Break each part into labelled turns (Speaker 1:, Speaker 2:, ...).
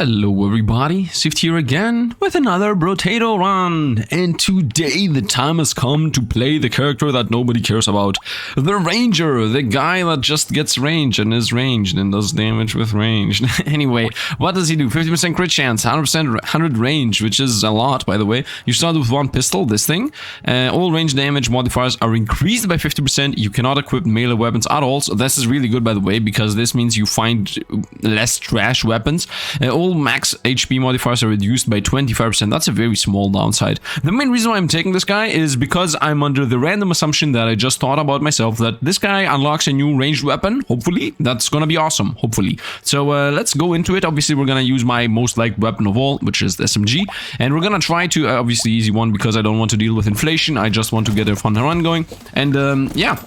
Speaker 1: Hello everybody, Sifd here again with another Brotato run, and today the time has come to play the character that nobody cares about. The Ranger, the guy that just gets range and is ranged and does damage with range. Anyway, what does he do? 50% crit chance, 100% 100 range, which is a lot by the way. You start with one pistol, this thing. All range damage modifiers are increased by 50%. You cannot equip melee weapons at all, so this is really good by the way, because this means you find less trash weapons. All max HP modifiers are reduced by 25%. That's a very small downside. The main reason why I'm taking this guy is because I'm under the random assumption that I just thought about myself, that this guy unlocks a new ranged weapon. Hopefully, that's gonna be awesome. Hopefully. So let's go into it. Obviously, we're gonna use my most liked weapon of all, which is the SMG, and we're gonna try to obviously easy one because I don't want to deal with inflation. I just want to get a fun run going, and yeah.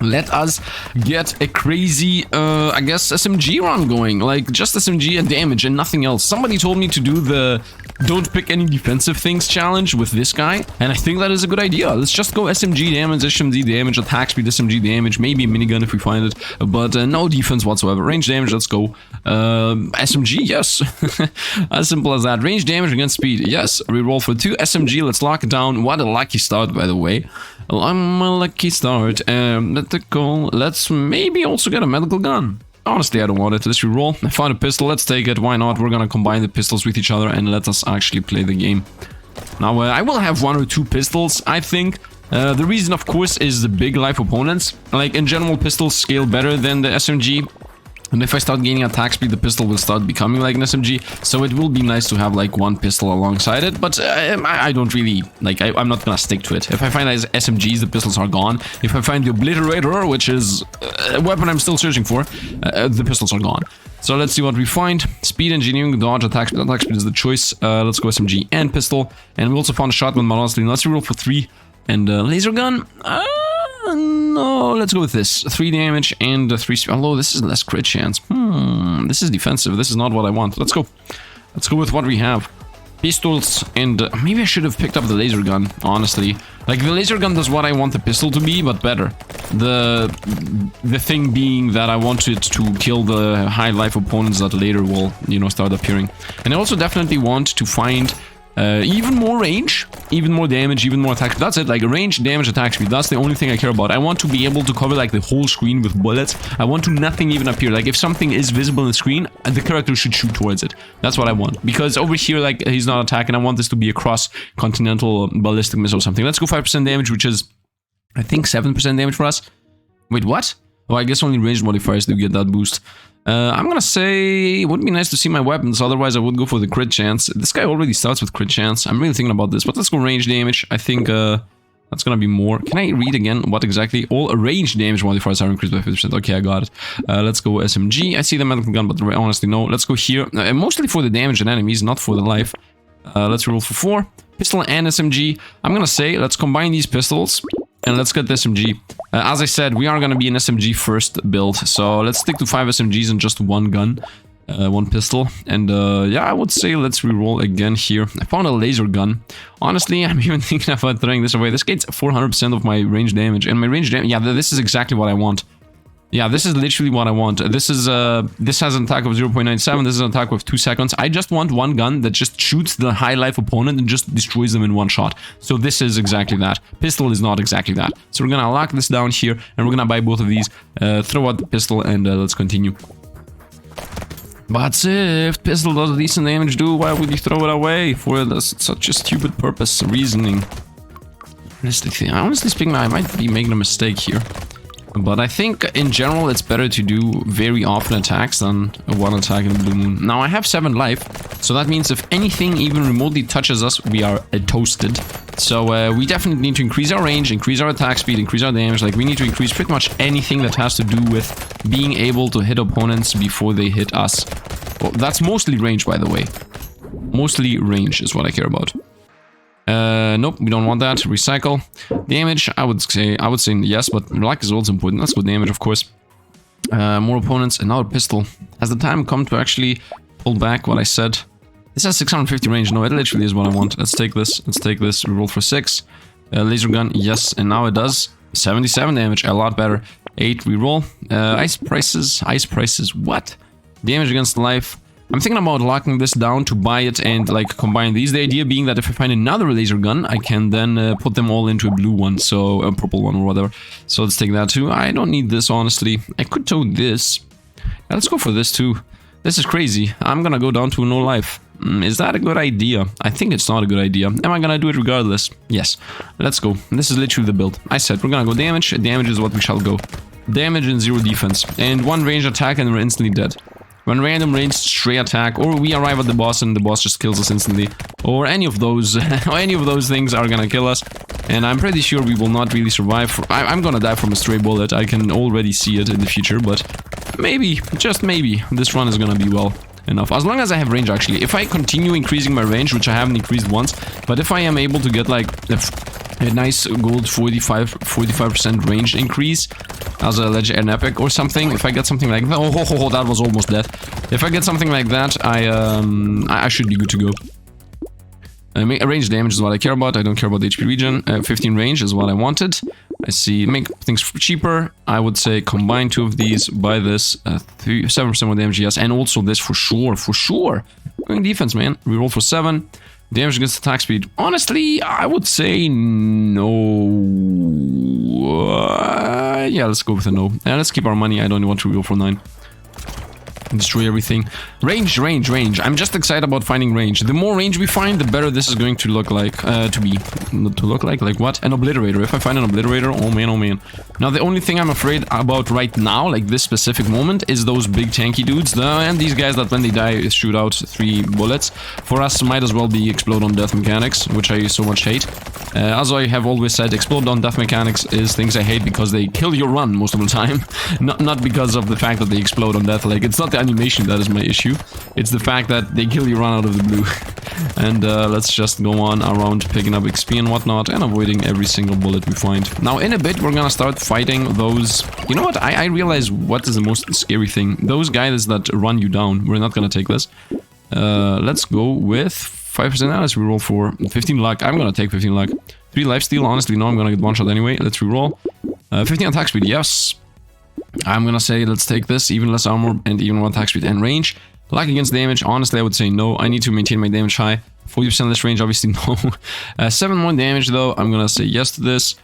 Speaker 1: Let us get a crazy, I guess, SMG run going. Like, just SMG and damage and nothing else. Somebody told me to do the don't pick any defensive things challenge with this guy, and I think that is a good idea. Let's just go SMG damage, attack speed, SMG damage, maybe a minigun if we find it, but no defense whatsoever. Range damage, let's go. SMG, yes. As simple as that. Range damage against speed, yes. Reroll for 2. SMG, let's lock it down. What a lucky start, by the way. I'm a lucky start. Let's maybe also get a medical gun. Honestly, I don't want it. Let's reroll. I found a pistol. Let's take it. Why not? We're gonna combine the pistols with each other and let us actually play the game. Now, I will have 1 or 2 pistols, I think. The reason, of course, is the big life opponents. Like, in general, pistols scale better than the SMG. And if I start gaining attack speed, the pistol will start becoming like an SMG. So it will be nice to have like one pistol alongside it. But I don't really, like, I'm not gonna stick to it. If I find that SMGs, the pistols are gone. If I find the Obliterator, which is a weapon I'm still searching for, the pistols are gone. So let's see what we find. Speed, engineering, dodge, attack speed is the choice. Let's go SMG and pistol. And we also found a shotgun, but honestly, let's reroll for 3. And laser gun. No, let's go with this. 3 damage and 3 speed. Although this is less crit chance. This is defensive. This is not what I want. Let's go. Let's go with what we have. Pistols, and maybe I should have picked up the laser gun, honestly. Like, the laser gun does what I want the pistol to be, but better. The thing being that I want it to kill the high life opponents that later will, you know, start appearing. And I also definitely want to find even more range, even more damage, even more attack speed. That's it, like range, damage, attack speed. That's the only thing I care about. I want to be able to cover like the whole screen with bullets. I want to nothing even appear. Like, if something is visible on the screen, the character should shoot towards it. That's what I want. Because over here, like, he's not attacking. I want this to be a cross-continental ballistic missile or something. Let's go 5% damage, which is, I think, 7% damage for us. Wait, what? Oh, I guess only range modifiers do get that boost. I'm gonna say it would be nice to see my weapons, otherwise I would go for the crit chance. This guy already starts with crit chance. I'm really thinking about this, but let's go range damage. I think that's gonna be more. Can I read again what exactly? All range damage modifiers are increased by 50%. Okay, I got it. Let's go SMG. I see the medical gun, but honestly, no. Let's go here. Mostly for the damage and enemies, not for the life. Let's roll for 4. Pistol and SMG. I'm gonna say let's combine these pistols. And let's get the SMG. As I said, we are going to be an SMG first build. So let's stick to 5 SMGs and just 1 gun. 1 pistol. And yeah, I would say let's reroll again here. I found a laser gun. Honestly, I'm even thinking about throwing this away. This gets 400% of my range damage. And my range damage, yeah, this is exactly what I want. Yeah, this is literally what I want. This has an attack of 0.97. This is an attack of 2 seconds. I just want one gun that just shoots the high life opponent and just destroys them in one shot. So this is exactly that. Pistol is not exactly that. So we're gonna lock this down here, and we're gonna buy both of these. Throw out the pistol, and let's continue. But if pistol does decent damage, why would you throw it away for such a stupid purpose? Reasoning. Honestly speaking, I might be making a mistake here. But I think, in general, it's better to do very often attacks than one attack in a blue moon. Now, I have 7 life, so that means if anything even remotely touches us, we are toasted. So, we definitely need to increase our range, increase our attack speed, increase our damage. Like, we need to increase pretty much anything that has to do with being able to hit opponents before they hit us. Well, that's mostly range, by the way. Mostly range is what I care about. Nope, we don't want that. Recycle. Damage, I would say yes, but luck is also important. Let's go damage, of course. More opponents, another pistol. Has the time come to actually pull back what I said? This has 650 range. No, it literally is what I want. Let's take this. Let's take this. Reroll for 6. Laser gun, yes, and now it does 77 damage. A lot better. 8 reroll. Ice prices. What? Damage against life. I'm thinking about locking this down to buy it and like combine these. The idea being that if I find another laser gun, I can then put them all into a blue one, so a purple one or whatever. So let's take that too. I don't need this, honestly. I could tow this. Yeah, let's go for this too. This is crazy. I'm gonna go down to no life. Is that a good idea? I think it's not a good idea. Am I gonna do it regardless? Yes. Let's go. This is literally the build. I said we're gonna go damage. Damage is what we shall go. Damage and 0 defense. And 1 ranged attack and we're instantly dead. 1 random ranged stray attack, or we arrive at the boss and the boss just kills us instantly. Or any of those, things are gonna kill us. And I'm pretty sure we will not really survive. I'm gonna die from a stray bullet. I can already see it in the future, but maybe, just maybe, this run is gonna be well enough. As long as I have range, actually. If I continue increasing my range, which I haven't increased once, but if I am able to get like a nice gold 45% range increase as an epic or something, if I get something like that, oh, that was almost death. If I get something like that, I should be good to go. Range damage is what I care about. I don't care about the HP regen. 15 range is what I wanted. I see. Make things cheaper. I would say combine 2 of these. Buy this. 7% more damage, yes. And also this for sure. For sure. Going defense, man. Reroll for 7. Damage against attack speed. Honestly, I would say no. Yeah, let's go with a no. And let's keep our money. I don't want to reroll for 9. Destroy everything. Range. I'm just excited about finding range. The more range we find, the better this is going to look like. Like what? An obliterator. If I find an obliterator, oh man. Now the only thing I'm afraid about right now, like this specific moment, is those big tanky dudes. And these guys that when they die shoot out 3 bullets. For us, might as well be explode on death mechanics, which I so much hate. As I have always said, explode on death mechanics is things I hate because they kill your run most of the time. Not because of the fact that they explode on death. Like, it's not the animation that is my issue. It's the fact that they kill you run out of the blue. And let's just go on around picking up XP and whatnot and avoiding every single bullet we find. Now in a bit we're gonna start fighting those... You know what? I realize what is the most scary thing. Those guys that run you down. We're not gonna take this. Let's go with 5%. Now let's reroll for 15 luck. I'm gonna take 15 luck. 3 lifesteal. Honestly, no, I'm gonna get one shot anyway. Let's reroll. 15 attack speed. Yes. I'm gonna say let's take this, even less armor and even 1 attack speed and range. Luck against damage, honestly I would say no. I need to maintain my damage high. 40% less range, obviously no. 7 more damage though, I'm gonna say yes to this.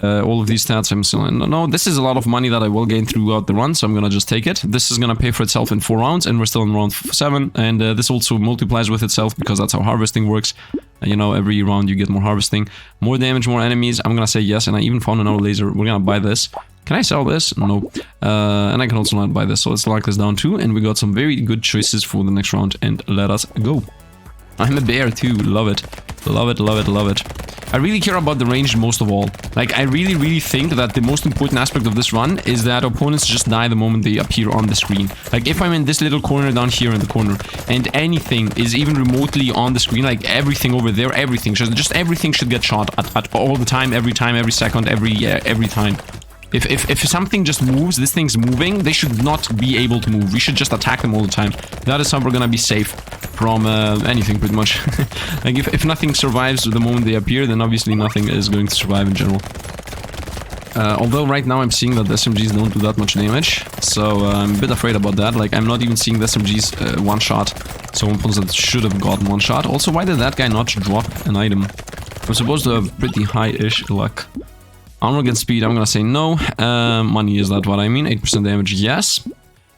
Speaker 1: All of these stats I'm still in. No, this is a lot of money that I will gain throughout the run, so I'm gonna just take it. This is gonna pay for itself in 4 rounds, and we're still in round 7. And this also multiplies with itself because that's how harvesting works. You know, every round you get more harvesting. More damage, more enemies. I'm gonna say yes, and I even found another laser. We're gonna buy this. Can I sell this? No. And I can also not buy this, so let's lock this down too. And we got some very good choices for the next round, and let us go. I'm a bear too, love it. Love it. I really care about the range most of all. Like, I really think that the most important aspect of this run is that opponents just die the moment they appear on the screen. Like, if I'm in this little corner down here in the corner, and anything is even remotely on the screen, like everything over there, everything, just everything should get shot at all the time, every second, every time. If something just moves, this thing's moving, they should not be able to move. We should just attack them all the time. That is how we're gonna be safe from anything, pretty much. Like, if nothing survives the moment they appear, then obviously nothing is going to survive in general. Although right now I'm seeing that the SMGs don't do that much damage, so I'm a bit afraid about that. Like, I'm not even seeing the SMGs one-shot, so weapons that should have gotten one-shot. Also, why did that guy not drop an item? I'm supposed to have pretty high-ish luck. Armor against speed, I'm gonna say no. Money, is that what I mean? 8% damage, yes.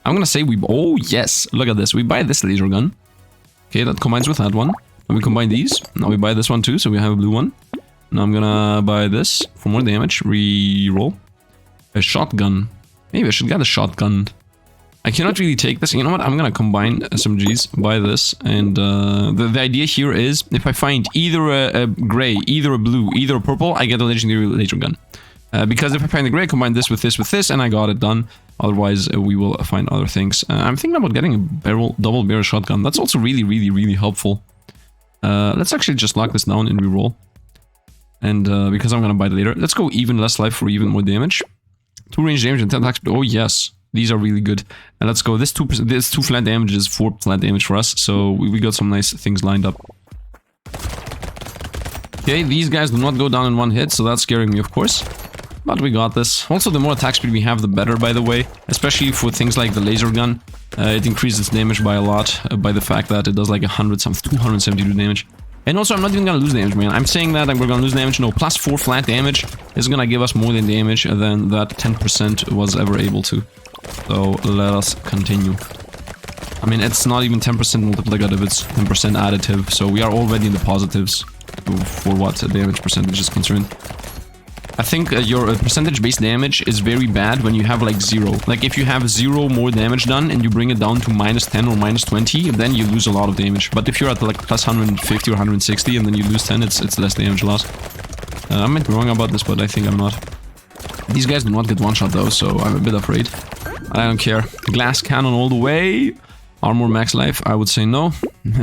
Speaker 1: I'm gonna say we... Oh, yes. Look at this. We buy this laser gun. Okay, that combines with that one. And we combine these. Now we buy this one too, so we have a blue one. Now I'm gonna buy this for more damage. Reroll. A shotgun. Maybe I should get a shotgun. I cannot really take this. You know what? I'm gonna combine SMGs, buy this, and the idea here is if I find either a gray, either a blue, either a purple, I get a legendary laser gun. Because if I find the gray, combine this, and I got it done. Otherwise, we will find other things. I'm thinking about getting a double barrel shotgun. That's also really helpful. Let's actually just lock this down and reroll. And because I'm gonna buy it later, let's go even less life for even more damage. 2 range damage and 10 attacks. Oh yes. These are really good. And let's go. This 2 flat damage is 4 flat damage for us. So we got some nice things lined up. Okay, these guys do not go down in one hit, so that's scaring me, of course. but we got this. Also, the more attack speed we have, the better, by the way. Especially for things like the laser gun. It increases damage by a lot, by the fact that it does like 272 damage. And also, I'm not even gonna lose damage, man. I'm saying that we're gonna lose damage. No, plus 4 flat damage is gonna give us more than damage than that 10% was ever able to. So, let us continue. I mean, it's not even 10% multiplicative, it's 10% additive. So, we are already in the positives for what damage percentage is concerned. I think your percentage-based damage is very bad when you have like 0. Like if you have 0 more damage done and you bring it down to minus 10 or minus 20, then you lose a lot of damage. But if you're at like plus 150 or 160 and then you lose 10, it's less damage loss. I might be wrong about this, but I think I'm not. These guys do not get one-shot though, so I'm a bit afraid. I don't care. Glass cannon all the way. Armor max life, I would say no.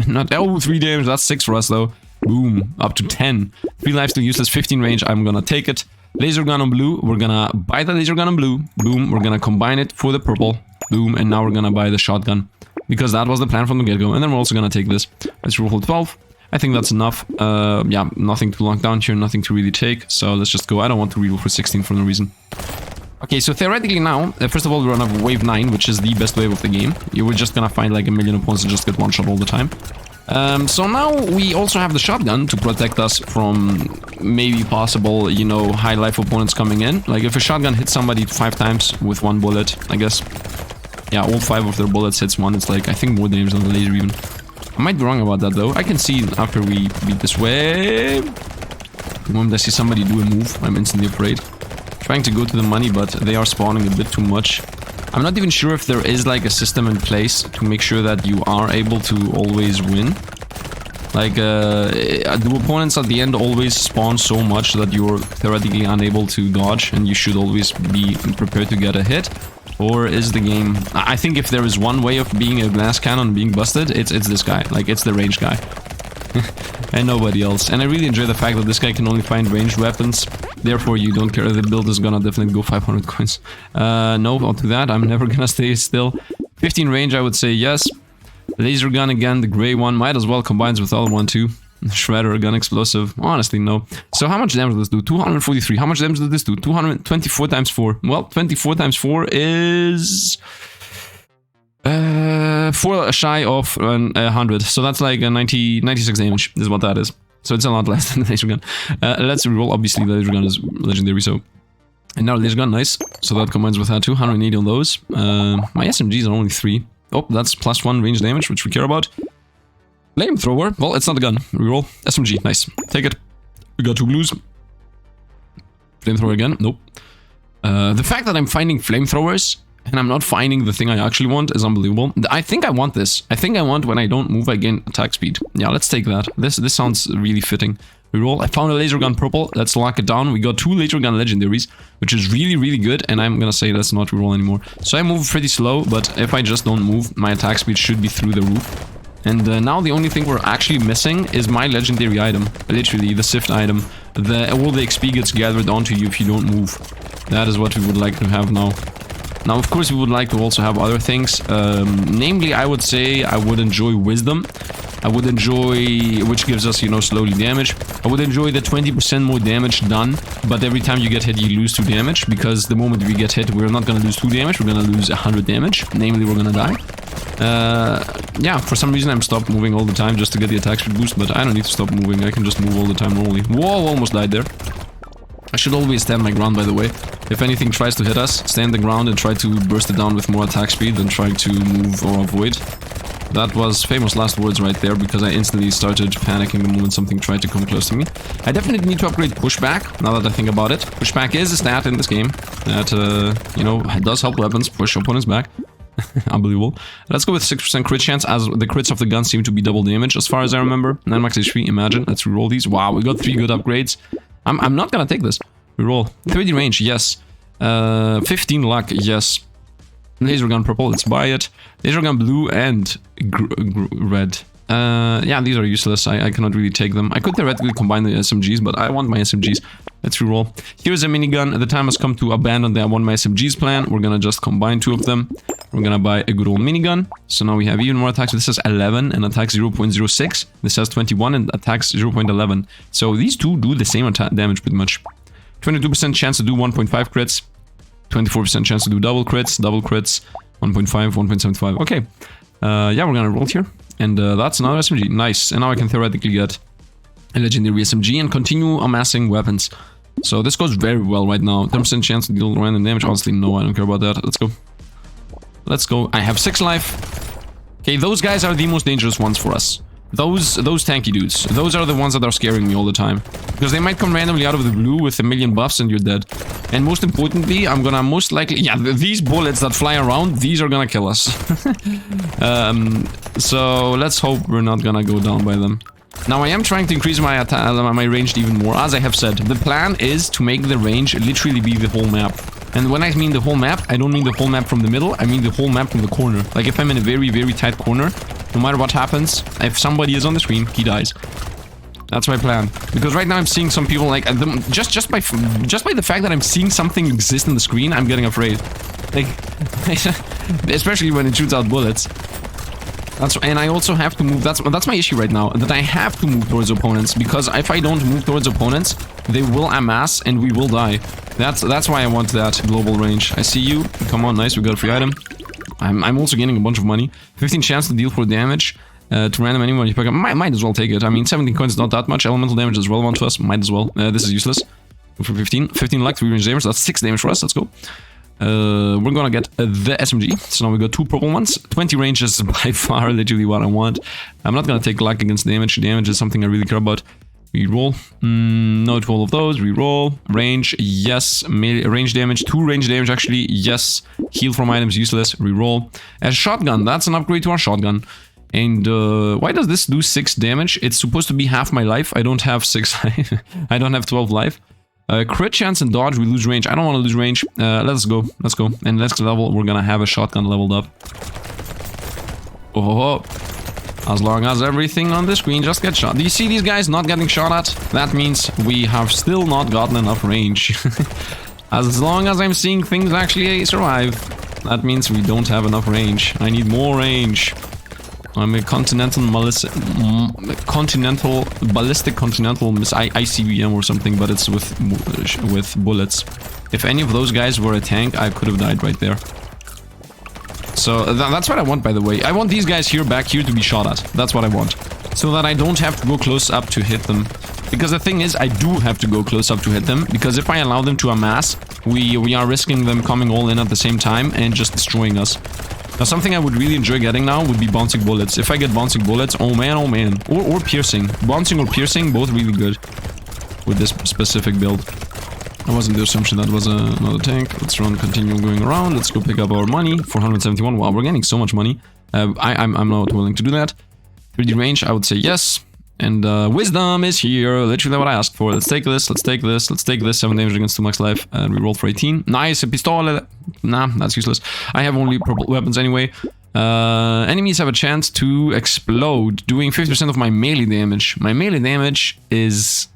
Speaker 1: Not. Oh, 3 damage, that's 6 for us though. Boom, up to 10. 3 lives still useless, 15 range, I'm gonna take it. Laser gun on blue, we're gonna buy the laser gun on blue. Boom, we're gonna combine it for the purple. Boom, and now we're gonna buy the shotgun. Because that was the plan from the get-go. And then we're also gonna take this. Let's roll 12. I think that's enough. Yeah, nothing to lock down here, nothing to really take. So let's just go. I don't want to reroll for 16 for no reason. Okay, so theoretically now, first of all, we're on wave 9, which is the best wave of the game. We're just gonna find like a million opponents that just get one shot all the time. So now we also have the shotgun to protect us from maybe possible, you know, high life opponents coming in. Like if a shotgun hits somebody 5 times with 1 bullet, I guess. Yeah, all 5 of their bullets hits 1. It's like, I think more damage than the laser even. I might be wrong about that though. I can see after we beat this wave. The moment I see somebody do a move, I'm instantly afraid. Trying to go to the money, but they are spawning a bit too much. I'm not even sure if there is like a system in place to make sure that you are able to always win. Like, do opponents at the end always spawn so much that you're theoretically unable to dodge and you should always be prepared to get a hit? Or is the game... I think if there is one way of being a glass cannon being busted, it's this guy. Like, it's the range guy. And nobody else. And I really enjoy the fact that this guy can only find ranged weapons. Therefore, you don't care. The build is gonna definitely go 500 coins. No, I'll do that. I'm never gonna stay still. 15 range, I would say yes. Laser gun again, the gray one. Might as well combines with the other one too. Shredder, gun explosive. Honestly, no. So how much damage does this do? 243. How much damage does this do? 224 times 4. Well, 24 times 4 is... 4 shy of 100. So that's like a 96 damage is what that is. So it's a lot less than the laser gun. Let's reroll. Obviously, the laser gun is legendary, so... And now laser gun, nice. So that combines with that, 280 on those. My SMGs are only 3. Oh, that's plus 1 range damage, which we care about. Flamethrower. Well, it's not a gun. Reroll. SMG, nice. Take it. We got 2 blues. Flamethrower again. Nope. The fact that I'm finding flamethrowers and I'm not finding the thing I actually want is unbelievable. I think I want this. I think I want when I don't move, I gain attack speed. Yeah, let's take that. This sounds really fitting. Reroll. I found a laser gun purple. Let's lock it down. We got 2 laser gun legendaries, which is really, really good. And I'm gonna say let's not reroll anymore. So I move pretty slow, but if I just don't move, my attack speed should be through the roof. And now the only thing we're actually missing is my legendary item. Literally, the Sifd item. All the XP gets gathered onto you if you don't move. That is what we would like to have now. Now, of course, we would like to also have other things. Namely, I would say I would enjoy Wisdom. I would enjoy, which gives us, you know, slowly damage. I would enjoy the 20% more damage done, but every time you get hit, you lose 2 damage, because the moment we get hit, we're not gonna lose 2 damage, we're gonna lose 100 damage. Namely, we're gonna die. Yeah, for some reason I'm stopped moving all the time just to get the attack speed boost, but I don't need to stop moving, I can just move all the time normally. Whoa, almost died there. I should always stand my ground, by the way. If anything tries to hit us, stand the ground and try to burst it down with more attack speed than try to move or avoid. That was famous last words right there, because I instantly started panicking the moment something tried to come close to me. I definitely need to upgrade pushback, now that I think about it. Pushback is a stat in this game that, you know, does help weapons push opponents back. Unbelievable. Let's go with 6% crit chance, as the crits of the gun seem to be double damage, as far as I remember. 9 max HP, imagine. Let's reroll these. Wow, we got 3 good upgrades. I'm not gonna take this. Reroll. 30 range, yes. 15 luck, yes. Laser gun purple, let's buy it. Laser gun blue and red. Yeah, these are useless. I cannot really take them. I could theoretically combine the SMGs, but I want my SMGs. Let's reroll. Here's a minigun. The time has come to abandon the I want my SMGs plan. We're gonna just combine 2 of them. We're gonna buy a good old minigun. So now we have even more attacks. This has 11 and attacks 0.06. This has 21 and attacks 0.11. So these two do the same damage pretty much. 22% chance to do 1.5 crits. 24% chance to do double crits, 1.5, 1.75. Okay. Yeah, we're gonna roll here. And that's another SMG. Nice. And now I can theoretically get a legendary SMG and continue amassing weapons. So this goes very well right now. 10% chance to deal random damage. Honestly, no, I don't care about that. Let's go. Let's go. I have 6 life. Okay, those guys are the most dangerous ones for us. Those tanky dudes. Those are the ones that are scaring me all the time. Because they might come randomly out of the blue with a million buffs and you're dead. And most importantly, I'm gonna most likely... Yeah, these bullets that fly around, these are gonna kill us. So let's hope we're not gonna go down by them. Now I am trying to increase my range even more. As I have said, the plan is to make the range literally be the whole map. And when I mean the whole map, I don't mean the whole map from the middle, I mean the whole map from the corner. Like if I'm in a very, very tight corner, no matter what happens, if somebody is on the screen, he dies. That's my plan. Because right now I'm seeing some people like just by the fact that I'm seeing something exist on the screen, I'm getting afraid. Like especially when it shoots out bullets. And I also have to move. That's my issue right now. That I have to move towards opponents, because if I don't move towards opponents, they will amass and we will die. That's why I want that global range. I see you. Come on, nice. We got a free item. I'm also gaining a bunch of money. 15 chance to deal 4 damage to random anyone you pick up. Might as well take it. I mean, 17 coins is not that much. Elemental damage is relevant to us. Might as well. This is useless. For 15 luck, 3 range damage. That's 6 damage for us. Let's go. We're gonna get the SMG. So now we got 2 purple ones. 20 range is by far literally what I want. I'm not gonna take luck against damage. Damage is something I really care about. Reroll. No to all of those. Reroll. Range. Yes. Range damage. 2 range damage actually. Yes. Heal from items. Useless. Reroll. A shotgun. That's an upgrade to our shotgun. And why does this do 6 damage? It's supposed to be half my life. I don't have 6 life. I don't have 12 life. Crit chance and dodge, we lose range. I don't want to lose range. Let's go. Let's go. And next level, we're gonna have a shotgun leveled up. Oh, as long as everything on the screen just gets shot. Do you see these guys not getting shot at? That means we have still not gotten enough range. As long as I'm seeing things actually survive, that means we don't have enough range. I need more range. I'm a continental ballistic ICBM or something, but it's with bullets. If any of those guys were a tank, I could have died right there. So that's what I want, by the way. I want these guys here, back here, to be shot at. That's what I want. So that I don't have to go close up to hit them. Because the thing is, I do have to go close up to hit them. Because if I allow them to amass, we are risking them coming all in at the same time and just destroying us. Now, something I would really enjoy getting now would be bouncing bullets. If I get bouncing bullets, oh man, oh man. Or piercing. Bouncing or piercing, both really good with this specific build. That wasn't the assumption that was another tank. Let's run, continue going around. Let's go pick up our money. 471. Wow, we're getting so much money. I'm not willing to do that. 3D range, I would say yes. And wisdom is here. Literally what I asked for. Let's take this. Let's take this. Let's take this. 7 damage against 2 max life. And we rolled for 18. Nice. A pistole. Nah, that's useless. I have only purple weapons anyway. Enemies have a chance to explode, doing 50% of my melee damage. My melee damage is...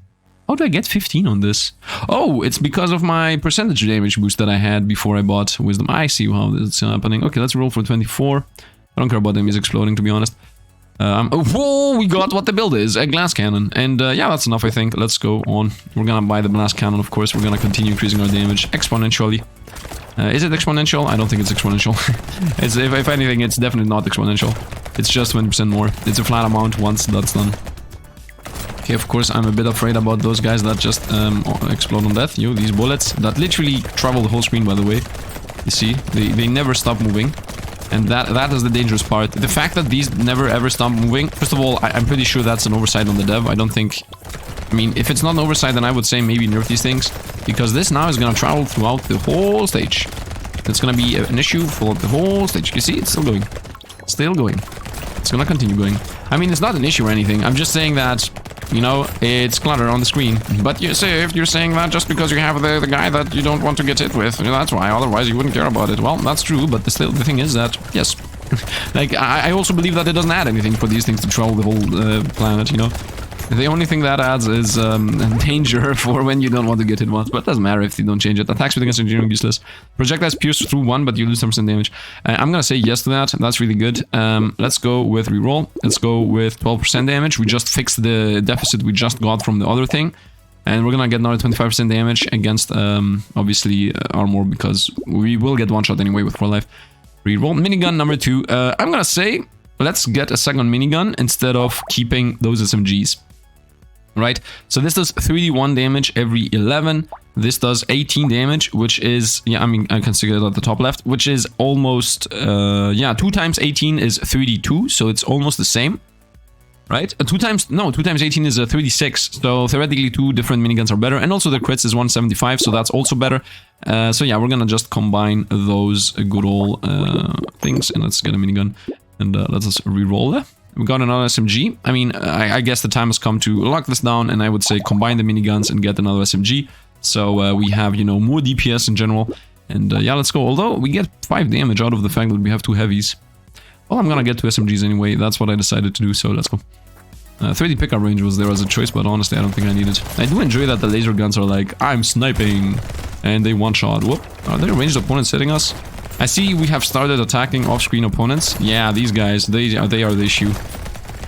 Speaker 1: How do I get 15 on this? Oh, it's because of my percentage damage boost that I had before I bought wisdom. I see how this is happening. Okay, let's roll for 24. I don't care about enemies exploding, to be honest. Whoa, we got what the build is, a glass cannon. And yeah, that's enough, I think. Let's go on. We're gonna buy the glass cannon, of course. We're gonna continue increasing our damage exponentially. Is it exponential? I don't think it's exponential. If anything, it's definitely not exponential. It's just 20% more. It's a flat amount once that's done. Okay, of course, I'm a bit afraid about those guys that just explode on death. These bullets that literally travel the whole screen, by the way. You see, they never stop moving. And that is the dangerous part. The fact that these never ever stop moving. First of all, I'm pretty sure that's an oversight on the dev. I don't think... I mean, if it's not an oversight, then I would say maybe nerf these things. Because this now is going to travel throughout the whole stage. It's going to be an issue for the whole stage. You see, it's still going. Still going. It's going to continue going. I mean, it's not an issue or anything. I'm just saying that, you know, it's clutter on the screen. But you say, if you're saying that just because you have the guy that you don't want to get hit with, that's why. Otherwise, you wouldn't care about it. Well, that's true, but the thing is that, yes. Like, I also believe that it doesn't add anything for these things to travel the whole planet, you know. The only thing that adds is danger for when you don't want to get hit once, but it doesn't matter if you don't change it. Attacks with against engineering useless. Projectiles pierce through 1, but you lose 10% damage. I'm gonna say yes to that. That's really good. Let's go with reroll. Let's go with 12% damage. We just fixed the deficit we just got from the other thing. And we're gonna get another 25% damage against, obviously, armor, because we will get one shot anyway with 4 life. Reroll. Minigun number 2. I'm gonna say, let's get a second minigun instead of keeping those SMGs. Right? So this does 3d1 damage every 11. This does 18 damage, which is, yeah, I mean, I can see it at the top left, which is almost, yeah, 2 times 18 is 3d2, so it's almost the same. Right? 2 times 18 is 3d6, so theoretically 2 different miniguns are better, and also the crits is 175, so that's also better. So yeah, we're gonna just combine those good old things, and let's get a minigun, and let's just re-roll that. We got another SMG. I mean, I guess the time has come to lock this down, and I would say combine the miniguns and get another SMG. So we have, you know, more DPS in general, and yeah, let's go. Although we get 5 damage out of the fact that we have 2 heavies. Well, I'm gonna get 2 SMGs anyway. That's what I decided to do, so let's go. 30 pickup range was there as a choice, but honestly, I don't think I need it. I do enjoy that the laser guns are like, I'm sniping, and they one-shot. Whoop. Are there ranged opponents hitting us? I see we have started attacking off-screen opponents. Yeah, these guys, they are the issue.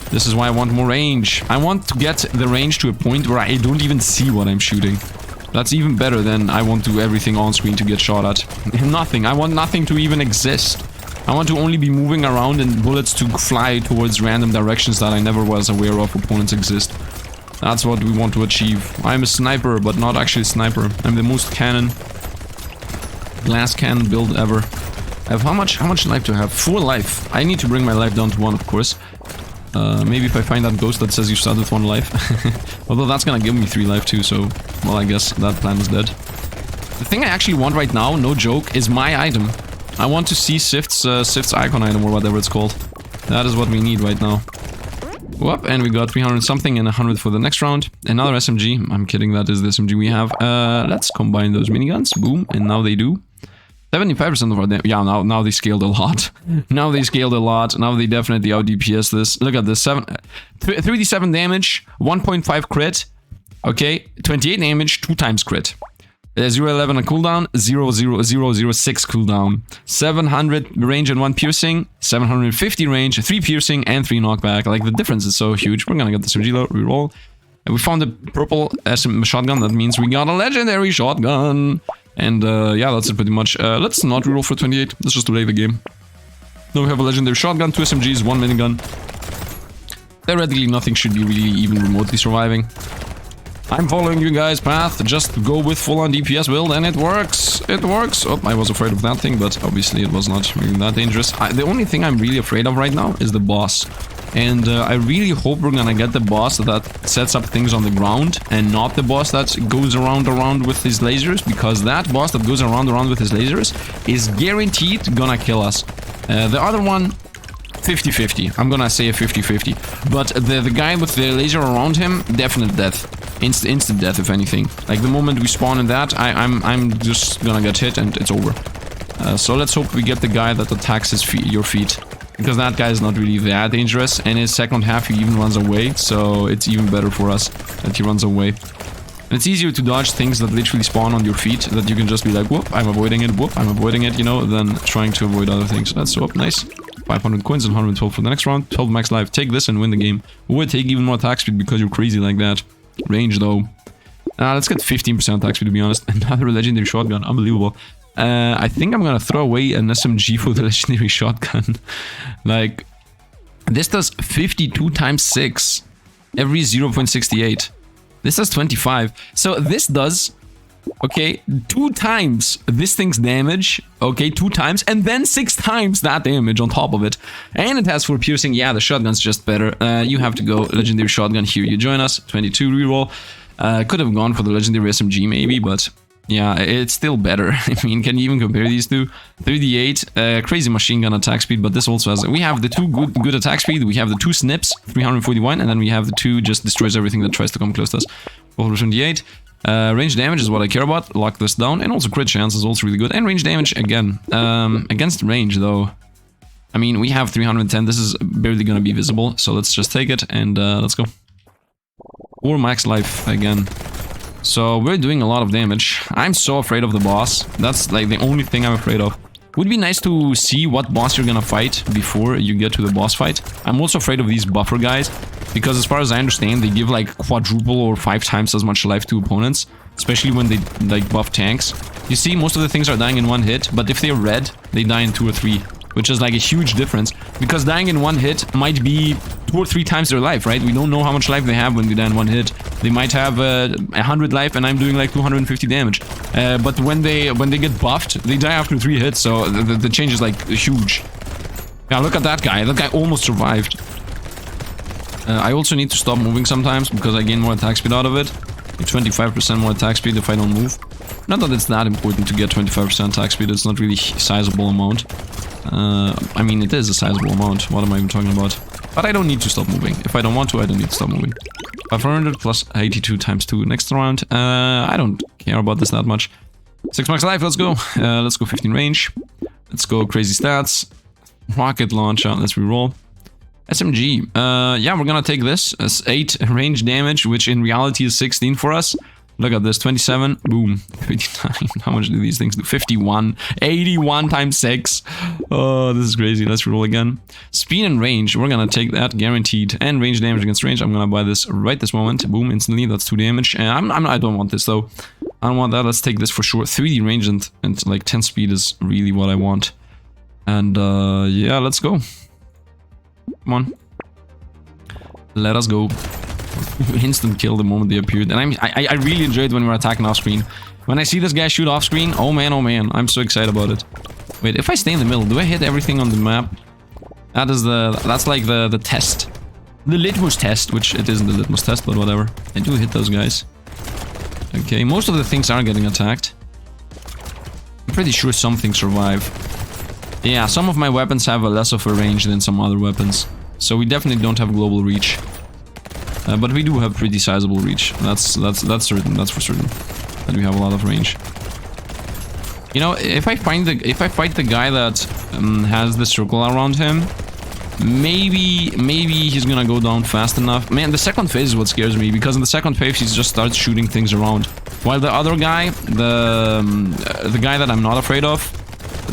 Speaker 1: This is why I want more range. I want to get the range to a point where I don't even see what I'm shooting. That's even better than I want to do everything on screen to get shot at. Nothing. I want nothing to even exist. I want to only be moving around and bullets to fly towards random directions that I never was aware of opponents exist. That's what we want to achieve. I'm a sniper, but not actually a sniper. I'm the most glass cannon build ever. I have how much life do I have? 4 life. I need to bring my life down to 1, of course. Maybe if I find that ghost that says you start with 1 life. Although that's gonna give me 3 life too, so... Well, I guess that plan is dead. The thing I actually want right now, no joke, is my item. I want to see Sifd's icon item or whatever it's called. That is what we need right now. Whoop, and we got 300 something and 100 for the next round. Another SMG. I'm kidding, that is the SMG we have. Let's combine those miniguns. Boom, and now they do. 75% of our damage. Yeah, now they scaled a lot. Now they scaled a lot. Now they definitely out DPS this. Look at this. 3d7 damage, 1.5 crit. Okay, 28 damage, 2 times crit. 0.11 on cooldown, 0.006 cooldown. 700 range and 1 piercing, 750 range, 3 piercing, and 3 knockback. Like, the difference is so huge. We're gonna get this reroll. And we found a purple SM shotgun. That means we got a legendary shotgun. And yeah, that's it pretty much. Let's not reroll for 28. Let's just delay the game. Now we have a legendary shotgun, 2 SMGs, 1 minigun. Theoretically, nothing should be really even remotely surviving. I'm following you guys' path. Just go with full-on DPS build, and it works. It works. Oh, I was afraid of that thing, but obviously it was not really that dangerous. The only thing I'm really afraid of right now is the boss. And I really hope we're gonna get the boss that sets up things on the ground, and not the boss that goes around with his lasers, because that boss that goes around with his lasers is guaranteed gonna kill us. The other one, 50-50. I'm gonna say a 50-50. But the guy with the laser around him, definite death. Instant death, if anything. Like, the moment we spawn in that, I'm just gonna get hit and it's over. So let's hope we get the guy that attacks your feet. Because that guy is not really that dangerous, and his second half he even runs away, so it's even better for us that he runs away. And it's easier to dodge things that literally spawn on your feet, that you can just be like, whoop, I'm avoiding it, whoop, I'm avoiding it, you know, than trying to avoid other things. That's so up, nice. 500 coins and 112 for the next round, 12 max life. Take this and win the game. Or take even more attack speed because you're crazy like that. Range though. Let's get 15% attack speed, to be honest. Another legendary shotgun, unbelievable. I think I'm gonna throw away an SMG for the legendary shotgun. Like, this does 52 times 6 every 0.68. This does 25. So this does, okay, 2 times this thing's damage, okay, 2 times, and then 6 times that damage on top of it. And it has 4 piercing. Yeah, the shotgun's just better. You have to go legendary shotgun. Here you join us. 22 reroll. Could have gone for the legendary SMG maybe, but yeah, it's still better. I mean, can you even compare these two? 38, crazy machine gun attack speed, but this also has... We have the 2 good attack speed, we have the 2 snips, 341, and then we have the 2 just destroys everything that tries to come close to us. 428. Range damage is what I care about. Lock this down, and also crit chance is also really good. And range damage, again. Against range, though, I mean, we have 310. This is barely gonna be visible, so let's just take it, and let's go. Or max life, again. So we're doing a lot of damage. I'm so afraid of the boss. That's like the only thing I'm afraid of. Would be nice to see what boss you're gonna fight before you get to the boss fight. I'm also afraid of these buffer guys. Because as far as I understand, they give like quadruple or 5 times as much life to opponents. Especially when they like buff tanks. You see, most of the things are dying in 1 hit, but if they're red, they die in 2 or 3. Which is like a huge difference. Because dying in 1 hit might be 2 or 3 times their life, right? We don't know how much life they have when they die in 1 hit. They might have 100 life and I'm doing like 250 damage. But when they get buffed, they die after 3 hits, so the change is like huge. Yeah, look at that guy. That guy almost survived. I also need to stop moving sometimes because I gain more attack speed out of it. 25% more attack speed if I don't move. Not that it's that important to get 25% attack speed, it's not really a sizable amount. I mean, it is a sizable amount, what am I even talking about? But I don't need to stop moving. If I don't want to, I don't need to stop moving. 500 plus 82 times 2 next round. I don't care about this that much. 6 max life, let's go. Let's go 15 range. Let's go crazy stats. Rocket launcher, let's reroll. SMG, yeah, we're gonna take this as 8 range damage, which in reality is 16 for us. Look at this, 27, boom, 59, how much do these things do? 51, 81 times 6. Oh, this is crazy, let's roll again. Speed and range, we're gonna take that, guaranteed. And range damage against range, I'm gonna buy this right this moment. Boom, instantly, that's 2 damage. I don't want this though. I don't want that, let's take this for sure. 3D range and like 10 speed is really what I want. And yeah, let's go. Come on. Let us go. Instant kill the moment they appeared. And I really enjoyed when we were attacking off screen. When I see this guy shoot off screen, oh man, I'm so excited about it. Wait, if I stay in the middle, do I hit everything on the map? That's like the test. The litmus test, which it isn't the litmus test, but whatever. I do hit those guys. Okay, most of the things are getting attacked. I'm pretty sure some things survive. Yeah, some of my weapons have a less of a range than some other weapons. So we definitely don't have global reach. But we do have pretty sizable reach. That's certain, that's for certain. That we have a lot of range. You know, if I fight the guy that has the circle around him, maybe he's gonna go down fast enough. Man, the second phase is what scares me, because in the second phase he just starts shooting things around. While the other guy, the guy that I'm not afraid of,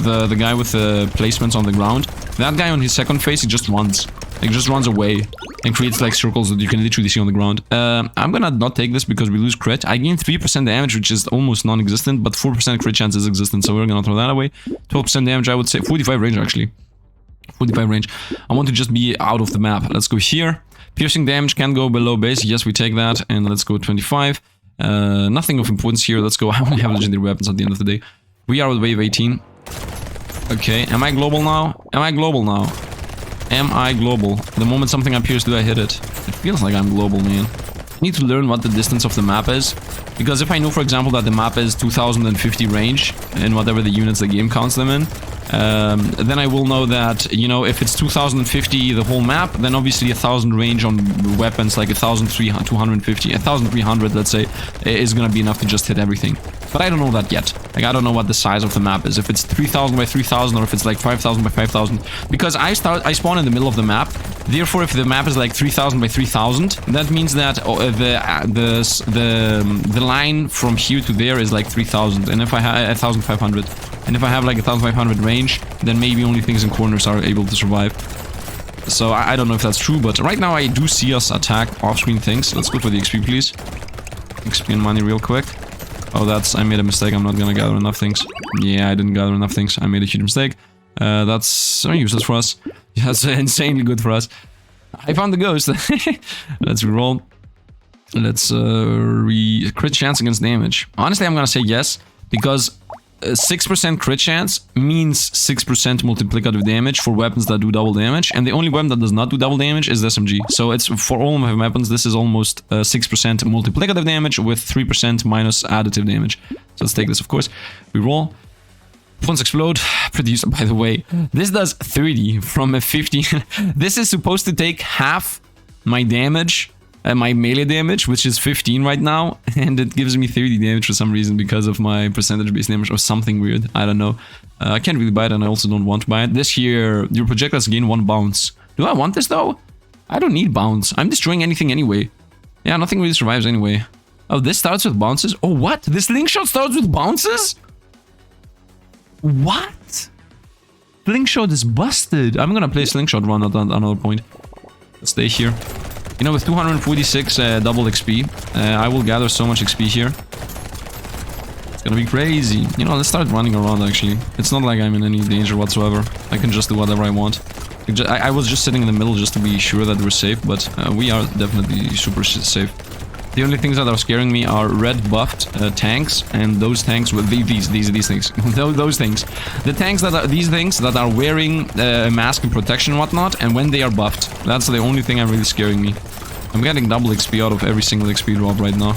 Speaker 1: the guy with the placements on the ground, that guy on his second phase, he just runs. Like, just runs away and creates like circles that you can literally see on the ground. I'm gonna not take this because we lose crit. I gain 3% damage, which is almost non-existent, but 4% crit chance is existent, so we're gonna throw that away. 12% damage, I would say. 45 range, actually. 45 range. I want to just be out of the map. Let's go here. Piercing damage can go below base. Yes, we take that. And let's go 25. Nothing of importance here. Let's go. I only have legendary weapons at the end of the day. We are with wave 18. Okay, am I global now? Am I global now? Am I global? The moment something appears, do I hit it? It feels like I'm global, man. I need to learn what the distance of the map is. Because if I know, for example, that the map is 2050 range in whatever the units the game counts them in, then I will know that, you know, if it's 2050 the whole map, then obviously 1000 range on weapons, like 1250, 1300, let's say, is gonna be enough to just hit everything. But I don't know that yet. Like, I don't know what the size of the map is. If it's 3000 by 3000 or if it's like 5000 by 5000. Because I spawn in the middle of the map. Therefore, if the map is like 3000 by 3000, that means that the line from here to there is like 3000. And if I have 1500, and if I have like 1500 range, then maybe only things in corners are able to survive. So I don't know if that's true, but right now I do see us attack off-screen things. Let's go for the XP, please. XP and money real quick. Oh, I made a mistake. I'm not gonna gather enough things. Yeah, I didn't gather enough things. I made a huge mistake. That's useless for us. That's insanely good for us. I found the ghost. Let's reroll. Let's crit chance against damage. Honestly, I'm gonna say yes, because 6% crit chance means 6% multiplicative damage for weapons that do double damage, and the only weapon that does not do double damage is the SMG. So it's for all of my weapons, this is almost 6% multiplicative damage with 3% minus additive damage. So let's take this, of course. We roll. Phones explode. Pretty useful, by the way. This does 30 from a 50. This is supposed to take half my damage. My melee damage, which is 15 right now, and it gives me 30 damage for some reason because of my percentage-based damage or something weird. I don't know. I can't really buy it, and I also don't want to buy it. This here, your projectiles gain 1 bounce. Do I want this though? I don't need bounce. I'm destroying anything anyway. Yeah, nothing really survives anyway. Oh, this starts with bounces? Oh, what? This slingshot starts with bounces? What? Slingshot is busted. I'm gonna play slingshot run at another point. Let's stay here. You know, with 246 double XP, I will gather so much XP here. It's gonna be crazy. You know, let's start running around, actually. It's not like I'm in any danger whatsoever. I can just do whatever I want. I was just sitting in the middle just to be sure that we're safe, but we are definitely super safe. The only things that are scaring me are red buffed tanks, and those tanks with these things. those things. The tanks that are these things that are wearing a mask and protection and whatnot, and when they are buffed. That's the only thing really scaring me. I'm getting double XP out of every single XP drop right now.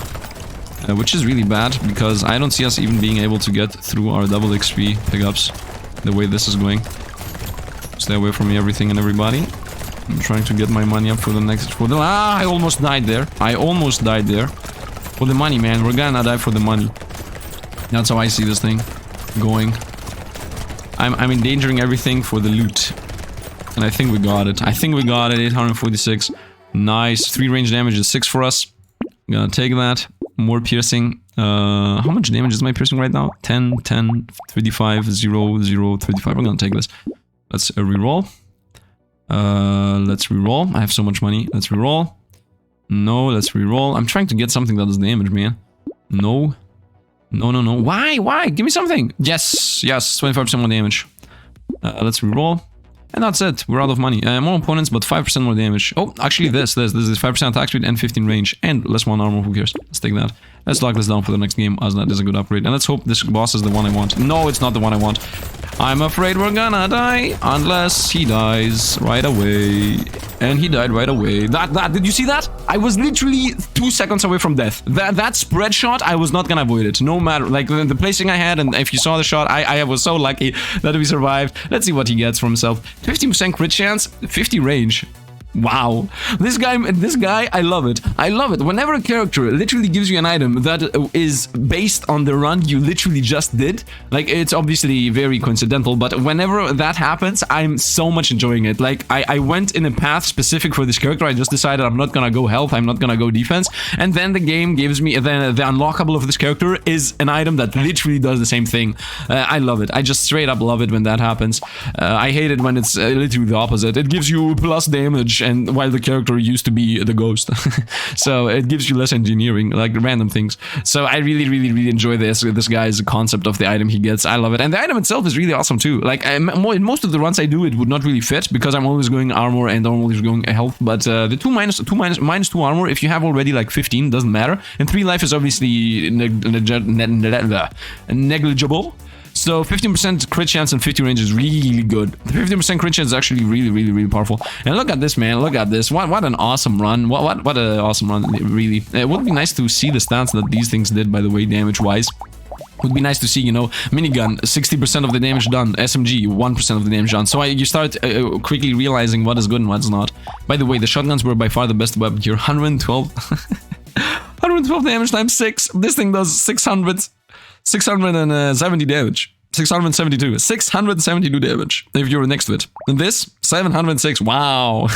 Speaker 1: Which is really bad, because I don't see us even being able to get through our double XP pickups the way this is going. Stay away from me, everything and everybody. I'm trying to get my money up for the next... I almost died there. I almost died there. For the money, man. We're gonna die for the money. That's how I see this thing going. I'm endangering everything for the loot. And I think we got it. I think we got it. 846. Nice. 3 range damage is 6 for us. I'm gonna take that. More piercing. How much damage is my piercing right now? 10, 10, 35, 0, 0, 35. We're gonna take this. Let's reroll. Let's reroll. I have so much money. Let's reroll. No, let's reroll. I'm trying to get something that does damage, man. No. No, no, no. Why? Why? Give me something. Yes. Yes. 25% more damage. Let's reroll. And that's it. We're out of money. More opponents, but 5% more damage. Oh, actually this is 5% attack speed and 15 range. And less 1 armor. Who cares? Let's take that. Let's lock this down for the next game, as that is a good upgrade. And let's hope this boss is the one I want. No, it's not the one I want. I'm afraid we're gonna die unless he dies right away. And he died right away. Did you see that? I was literally 2 seconds away from death. That spread shot, I was not gonna avoid it. No matter, like, the placing I had, and if you saw the shot, I was so lucky that we survived. Let's see what he gets for himself. 50% crit chance, 50 range. Wow. This guy, I love it. I love it. Whenever a character literally gives you an item that is based on the run you literally just did, like, it's obviously very coincidental, but whenever that happens, I'm so much enjoying it. Like, I went in a path specific for this character. I just decided I'm not gonna go health, I'm not gonna go defense, and then the game gives me, the unlockable of this character is an item that literally does the same thing. I love it. I just straight up love it when that happens. I hate it when it's literally the opposite. It gives you plus damage, and while the character used to be the ghost. So it gives you less engineering, like random things. So I really enjoy this guy's concept of the item he gets. I love it. And the item itself is really awesome too. Like, in most of the runs I do, it would not really fit, because I'm always going armor and I'm always going health. But the minus 2 armor, if you have already like 15, doesn't matter. And 3 life is obviously negligible. So 15% crit chance and 50 range is really good. The 15% crit chance is actually really powerful. And look at this, man. Look at this. What an awesome run. What an awesome run, really. It would be nice to see the stats that these things did, by the way, damage-wise. Would be nice to see, you know, minigun, 60% of the damage done, SMG, 1% of the damage done. So you start quickly realizing what is good and what's not. By the way, the shotguns were by far the best weapon here. 112. 112 damage times 6. This thing does 670 damage. 672. 672 damage if you're next to it. And this, 706. Wow.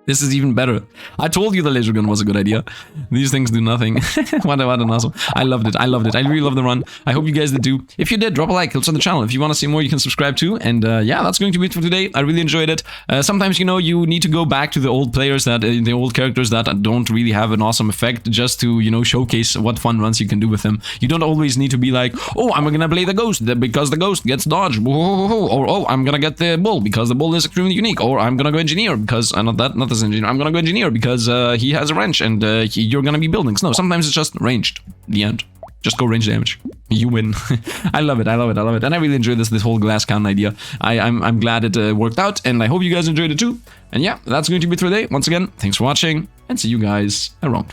Speaker 1: This is even better. I told you the laser gun was a good idea. These things do nothing. What an awesome. I loved it. I loved it. I really love the run. I hope you guys did too. If you did, drop a like. Helps on the channel. If you want to see more, you can subscribe too. And yeah, that's going to be it for today. I really enjoyed it. Sometimes, you know, you need to go back to the old players, the old characters that don't really have an awesome effect, just to, you know, showcase what fun runs you can do with them. You don't always need to be like, oh, I'm gonna play the ghost because the ghost gets dodged. Or oh, I'm gonna get the bull because the bull is extremely unique. Or I'm gonna go engineer because not this engineer. I'm gonna go engineer because he has a wrench and you're gonna be buildings. No, sometimes it's just ranged. The end. Just go range damage. You win. I love it. I love it. I love it. And I really enjoyed this whole glass cannon idea. I'm glad it worked out, and I hope you guys enjoyed it too. And yeah, that's going to be it for today. Once again, thanks for watching, and see you guys around.